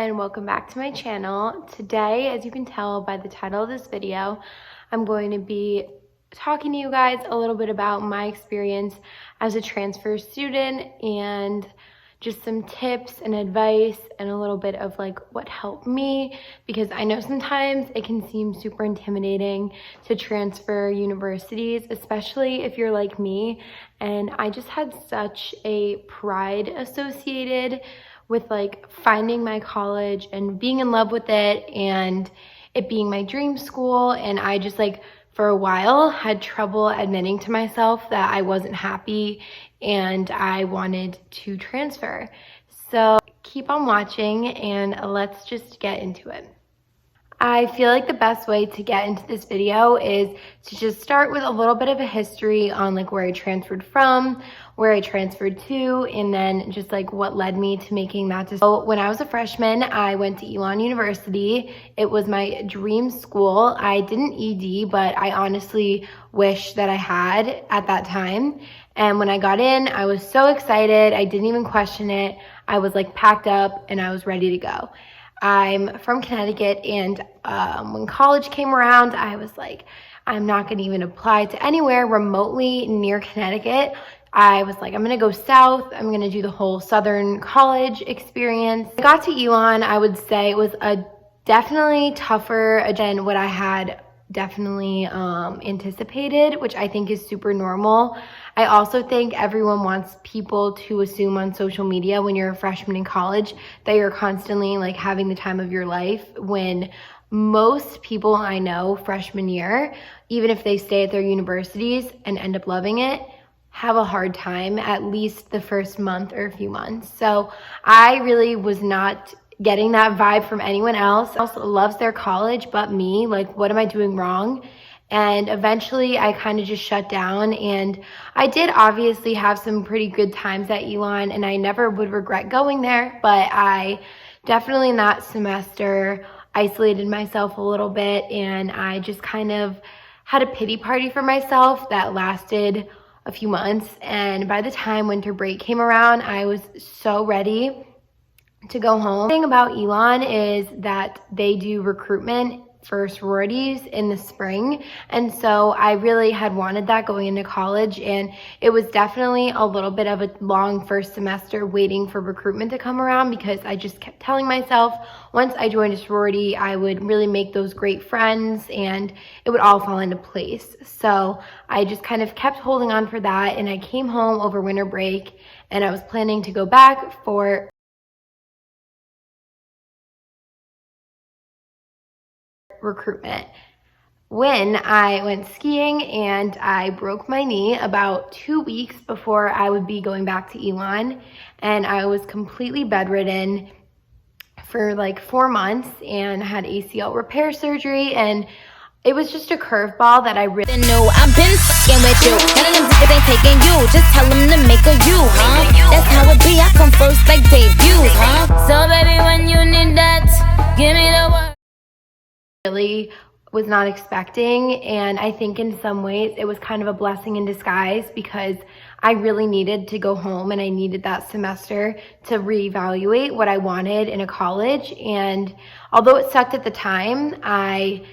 and welcome back to my channel. Today, as you can tell by the title of this video, I'm going to be talking to you guys a little bit about my experience as a transfer student and just some tips and advice and a little bit of like what helped me, because I know sometimes it can seem super intimidating to transfer universities, especially if you're like me. And I just had such a pride associated with like finding my college and being in love with it and it being my dream school. And I just like for a while had trouble admitting to myself that I wasn't happy and I wanted to transfer. So keep on watching and let's just get into it. I feel like the best way to get into this video is to just start with a little bit of a history on like where I transferred from, where I transferred to, and then just like what led me to making that decision. So when I was a freshman, I went to UConn University. It was my dream school. I didn't ED, but I honestly wish that I had at that time. And when I got in, I was so excited. I didn't even question it. I was like packed up and I was ready to go. I'm from Connecticut, and when college came around, I was like, I'm not going to even apply to anywhere remotely near Connecticut. I was like, I'm going to go south. I'm going to do the whole Southern college experience. I got to UConn. I would say it was a definitely tougher than what I had definitely anticipated, which I think is super normal. I also think everyone wants people to assume on social media when you're a freshman in college that you're constantly like having the time of your life, when most people I know freshman year, even if they stay at their universities and end up loving it, have a hard time at least the first month or a few months. So I really was not getting that vibe from anyone else. Loves their college but me. Like, what am I doing wrong? And eventually I kind of just shut down, and I did obviously have some pretty good times at UConn and I never would regret going there, but I definitely in that semester isolated myself a little bit, and I just kind of had a pity party for myself that lasted a few months. And by the time winter break came around, I was so ready to go home. The thing about UConn is that they do recruitment for sororities in the spring, and so I really had wanted that going into college, and it was definitely a little bit of a long first semester waiting for recruitment to come around, because I just kept telling myself once I joined a sorority I would really make those great friends and it would all fall into place. So I just kind of kept holding on for that, and I came home over winter break and I was planning to go back for recruitment when I went skiing and I broke my knee about 2 weeks before I would be going back to UConn, and I was completely bedridden for like 4 months and had ACL repair surgery, and it was just a curveball that I really knew. I've been fucking with you. None of them niggas ain't taking you. Just tell them to make a you, huh? That's how it be. I come first like debuts, huh? So baby, when you need that, give me the word. Really was not expecting, and I think in some ways it was kind of a blessing in disguise, because I really needed to go home and I needed that semester to reevaluate what I wanted in a college. And although it sucked at the time, I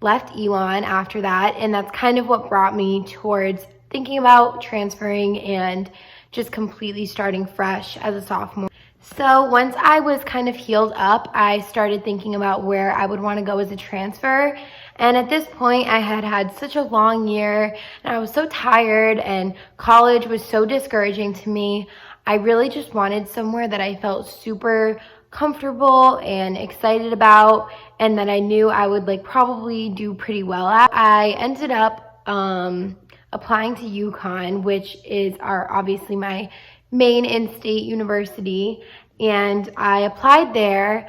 left UConn after that, and that's kind of what brought me towards thinking about transferring and just completely starting fresh as a sophomore. So once I was kind of healed up, I started thinking about where I would want to go as a transfer. And at this point, I had had such a long year and I was so tired, and college was so discouraging to me. I really just wanted somewhere that I felt super comfortable and excited about, and that I knew I would like probably do pretty well at. I ended up applying to UConn, which is obviously my main in-state university, and I applied there.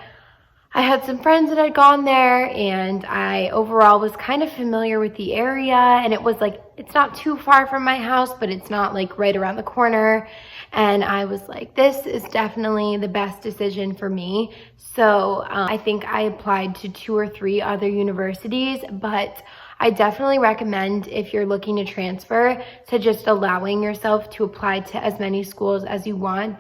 I had some friends that had gone there, and I overall was kind of familiar with the area, and it was like, it's not too far from my house, but it's not like right around the corner. And I was like, this is definitely the best decision for me. So I think I applied to 2 or 3 other universities, but I definitely recommend, if you're looking to transfer, to just allowing yourself to apply to as many schools as you want.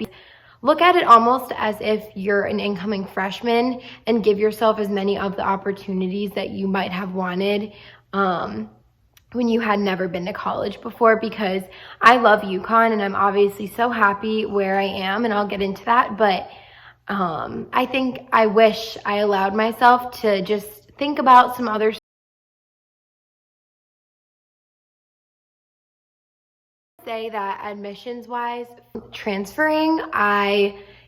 look at it almost as if you're an incoming freshman and give yourself as many of the opportunities that you might have wanted when you had never been to college before, because I love UConn and I'm obviously so happy where I am, and I'll get into that, but I think I wish I allowed myself to just think about some other say that admissions wise, transferring,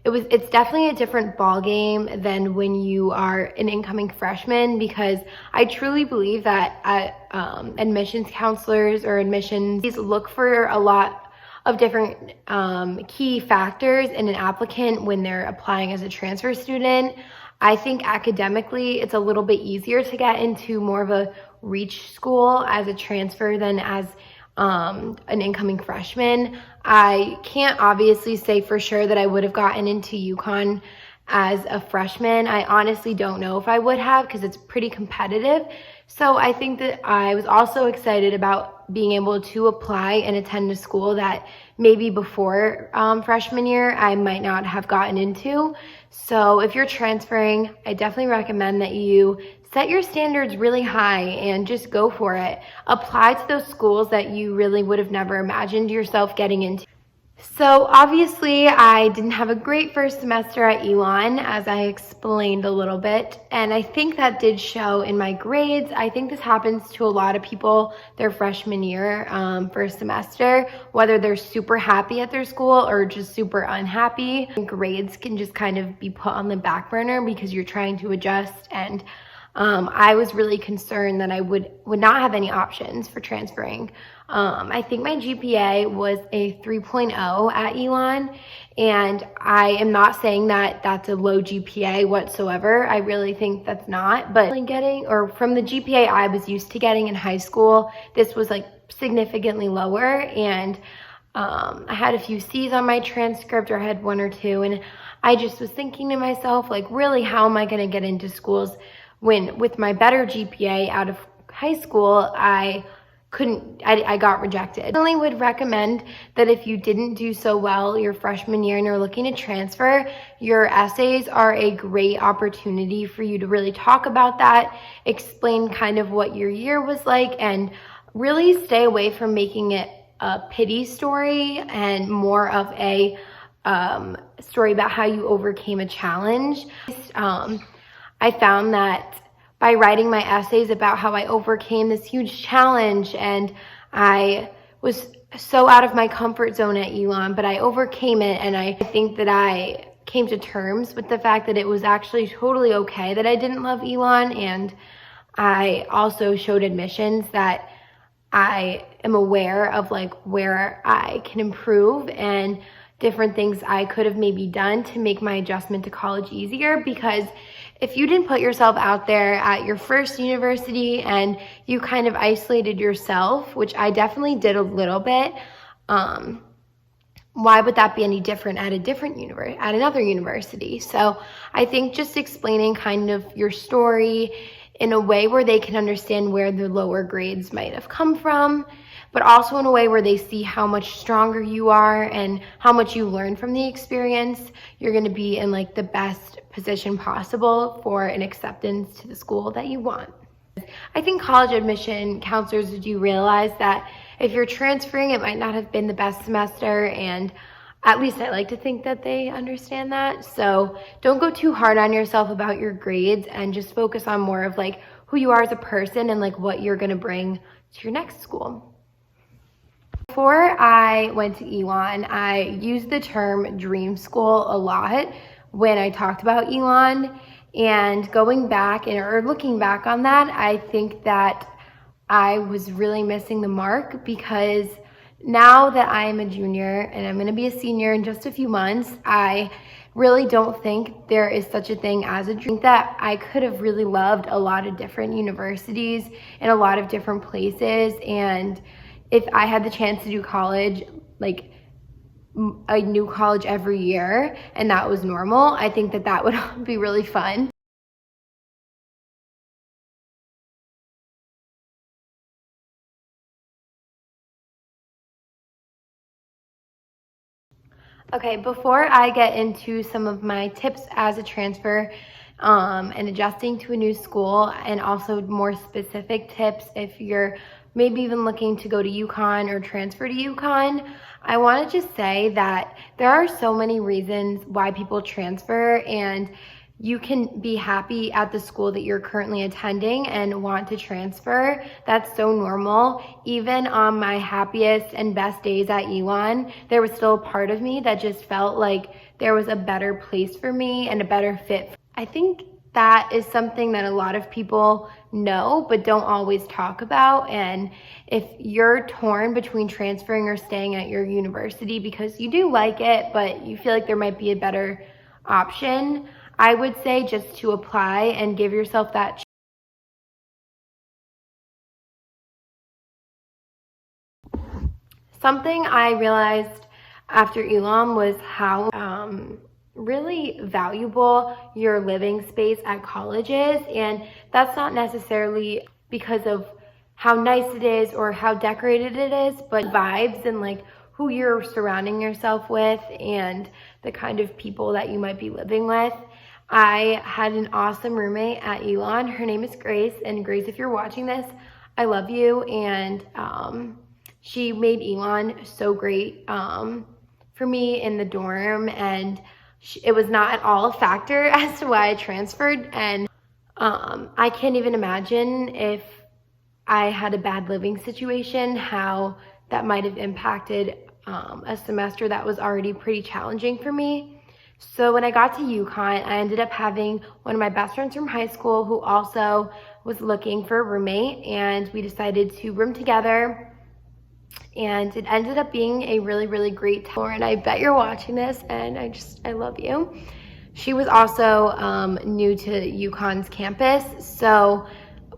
it's definitely a different ball game than when you are an incoming freshman, because I truly believe that admissions counselors or admissions look for a lot of different key factors in an applicant when they're applying as a transfer student. I think academically it's a little bit easier to get into more of a reach school as a transfer than as an incoming freshman. I can't obviously say for sure that I would have gotten into UConn as a freshman. I honestly don't know if I would have, because it's pretty competitive. So I think that I was also excited about being able to apply and attend a school that maybe before freshman year I might not have gotten into. So if you're transferring, I definitely recommend that you set your standards really high and just go for it. Apply to those schools that you really would have never imagined yourself getting into. So obviously I didn't have a great first semester at UConn, as I explained a little bit, and I think that did show in my grades. I think this happens to a lot of people their freshman year, first semester, whether they're super happy at their school or just super unhappy. Grades can just kind of be put on the back burner because you're trying to adjust, and I was really concerned that I would not have any options for transferring. I think my GPA was a 3.0 at UConn, and I am not saying that that's a low GPA whatsoever. I really think that's not, but from the GPA I was used to getting in high school, this was like significantly lower, and I had a few C's on my transcript, or I had one or two, and I just was thinking to myself, like, really, how am I going to get into schools when with my better GPA out of high school, I got rejected. I definitely would recommend that if you didn't do so well your freshman year and you're looking to transfer, your essays are a great opportunity for you to really talk about that, explain kind of what your year was like, and really stay away from making it a pity story and more of a story about how you overcame a challenge. I found that by writing my essays about how I overcame this huge challenge, and I was so out of my comfort zone at UConn, but I overcame it, and I think that I came to terms with the fact that it was actually totally okay that I didn't love UConn, and I also showed admissions that I am aware of like where I can improve and different things I could have maybe done to make my adjustment to college easier, because if you didn't put yourself out there at your first university and you kind of isolated yourself, which I definitely did a little bit, why would that be any different at another university? So I think just explaining kind of your story in a way where they can understand where the lower grades might have come from, but also in a way where they see how much stronger you are and how much you learn from the experience, you're going to be in like the best position possible for an acceptance to the school that you want. I think college admission counselors do realize that if you're transferring, it might not have been the best semester, and at least I like to think that they understand that. So don't go too hard on yourself about your grades, and just focus on more of like who you are as a person and like what you're going to bring to your next school. Before I went to UConn, I used the term dream school a lot when I talked about UConn, and going back or looking back on that, I think that I was really missing the mark, because now that I am a junior and I'm going to be a senior in just a few months, I really don't think there is such a thing as a dream. That I could have really loved a lot of different universities in a lot of different places, and if I had the chance to do college, like a new college every year, and that was normal, I think that that would be really fun. Okay, before I get into some of my tips as a transfer and adjusting to a new school, and also more specific tips if you're maybe even looking to go to UConn or transfer to UConn, I want to just say that there are so many reasons why people transfer, and you can be happy at the school that you're currently attending and want to transfer. That's so normal. Even on my happiest and best days at UConn, there was still a part of me that just felt like there was a better place for me and a better fit. I think that is something that a lot of people know but don't always talk about. And if you're torn between transferring or staying at your university because you do like it but you feel like there might be a better option, I would say just to apply and give yourself that. Something I realized after Elam was how really valuable your living space at college is, and that's not necessarily because of how nice it is or how decorated it is, but vibes and like who you're surrounding yourself with and the kind of people that you might be living with. I had an awesome roommate at Elon. Her name is Grace, and Grace, if you're watching this, I love you. And she made Elon so great for me in the dorm, and it was not at all a factor as to why I transferred. And I can't even imagine if I had a bad living situation, how that might have impacted a semester that was already pretty challenging for me. So when I got to UConn, I ended up having one of my best friends from high school who also was looking for a roommate, and we decided to room together. And it ended up being a really, really great time. And I bet you're watching this, and I love you. She was also new to UConn's campus, so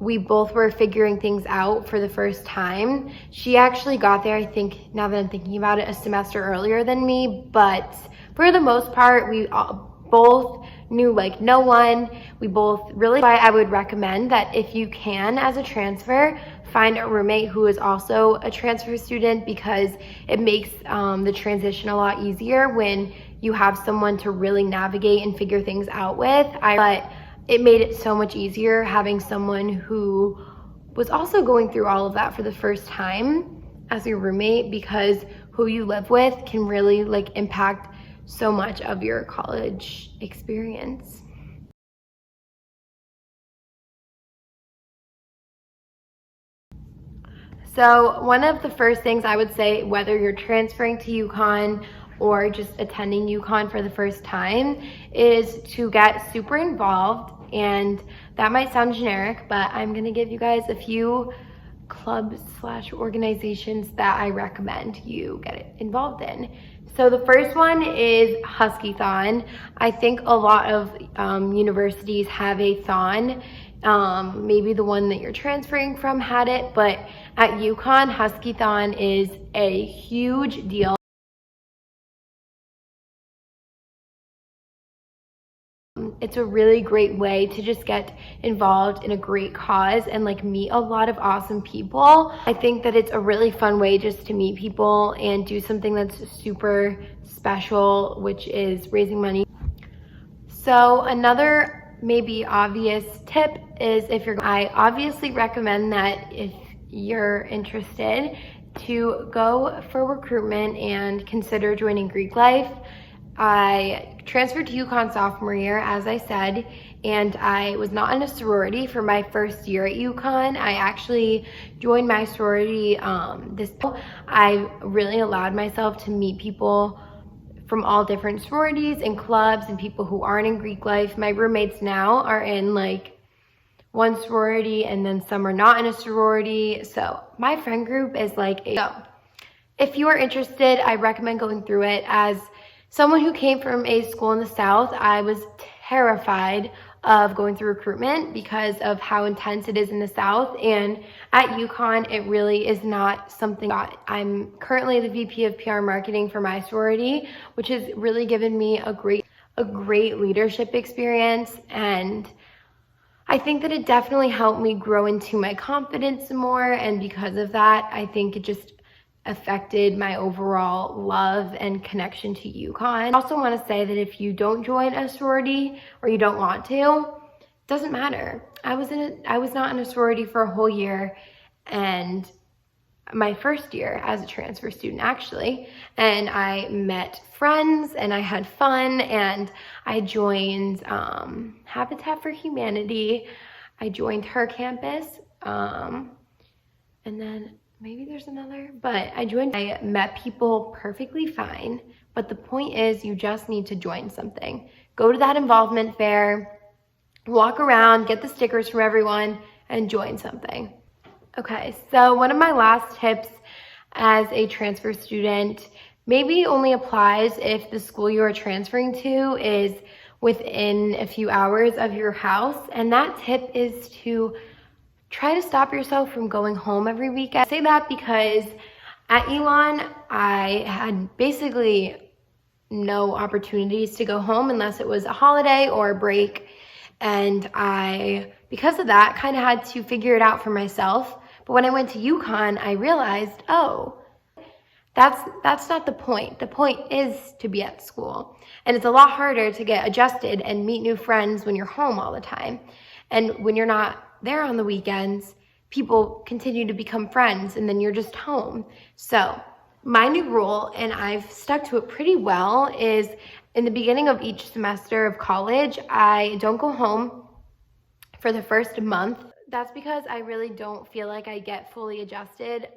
we both were figuring things out for the first time. She actually got there, I think, now that I'm thinking about it, a semester earlier than me, but for the most part, we both knew like no one. We both really, I would recommend that if you can, as a transfer, find a roommate who is also a transfer student, because it makes the transition a lot easier when you have someone to really navigate and figure things out with. But it made it so much easier having someone who was also going through all of that for the first time as your roommate, because who you live with can really like impact so much of your college experience. So one of the first things I would say, whether you're transferring to UConn or just attending UConn for the first time, is to get super involved. And that might sound generic, but I'm gonna give you guys a few clubs / organizations that I recommend you get involved in. So the first one is Husky-thon. I think a lot of universities have a thon. Maybe the one that you're transferring from had it, but at UConn, Husky-thon is a huge deal. It's a really great way to just get involved in a great cause and like meet a lot of awesome people. I think that it's a really fun way just to meet people and do something that's super special, which is raising money. So another maybe obvious tip is I obviously recommend that if you're interested to go for recruitment and consider joining Greek Life. I transferred to UConn sophomore year, as I said, and I was not in a sorority for my first year at UConn. I actually joined my sorority I really allowed myself to meet people from all different sororities and clubs and people who aren't in Greek Life. My roommates now are in like one sorority, and then some are not in a sorority. So my friend group is like so if you are interested, I recommend going through it. As someone who came from a school in the South, I was terrified of going through recruitment because of how intense it is in the South. And at UConn, it really is not something. I'm currently the VP of PR marketing for my sorority, which has really given me a great leadership experience. And I think that it definitely helped me grow into my confidence more. And because of that, I think it just affected my overall love and connection to UConn. I also want to say that if you don't join a sorority or you don't want to, it doesn't matter. I was not in a sorority for a whole year, and my first year as a transfer student actually, and I met friends and I had fun, and I joined Habitat for Humanity. I joined her campus, and then maybe there's another, but I met people perfectly fine. But the point is, you just need to join something. Go to that involvement fair, walk around, get the stickers from everyone, and join something. Okay, so one of my last tips as a transfer student maybe only applies if the school you are transferring to is within a few hours of your house. And that tip is to try to stop yourself from going home every weekend. I say that because at UConn, I had basically no opportunities to go home unless it was a holiday or a break. And I, because of that, kind of had to figure it out for myself. But when I went to UConn, I realized, oh, that's not the point. The point is to be at school. And it's a lot harder to get adjusted and meet new friends when you're home all the time. And when you're not there on the weekends, people continue to become friends, and then you're just home. So my new rule, and I've stuck to it pretty well, is in the beginning of each semester of college, I don't go home for the first month. That's because I really don't feel like I get fully adjusted.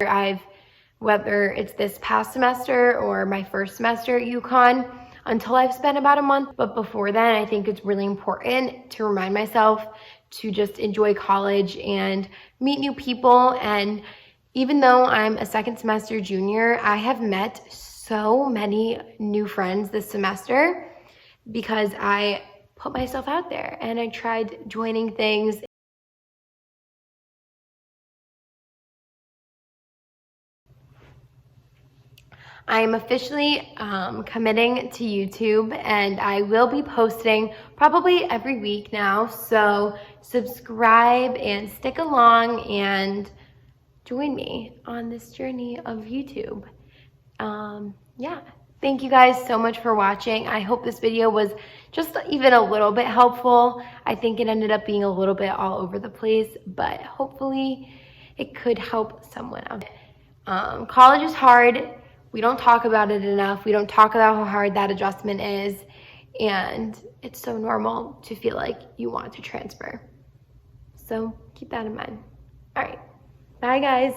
Whether it's this past semester or my first semester at UConn, until I've spent about a month. But before then, I think it's really important to remind myself to just enjoy college and meet new people. And even though I'm a second semester junior, I have met so many new friends this semester because I put myself out there and I tried joining things. I am officially committing to YouTube, and I will be posting probably every week now. So subscribe and stick along and join me on this journey of YouTube. Yeah, thank you guys so much for watching. I hope this video was just even a little bit helpful. I think it ended up being a little bit all over the place, but hopefully it could help someone out. College is hard. We don't talk about it enough. We don't talk about how hard that adjustment is. And it's so normal to feel like you want to transfer. So keep that in mind. All right. Bye, guys.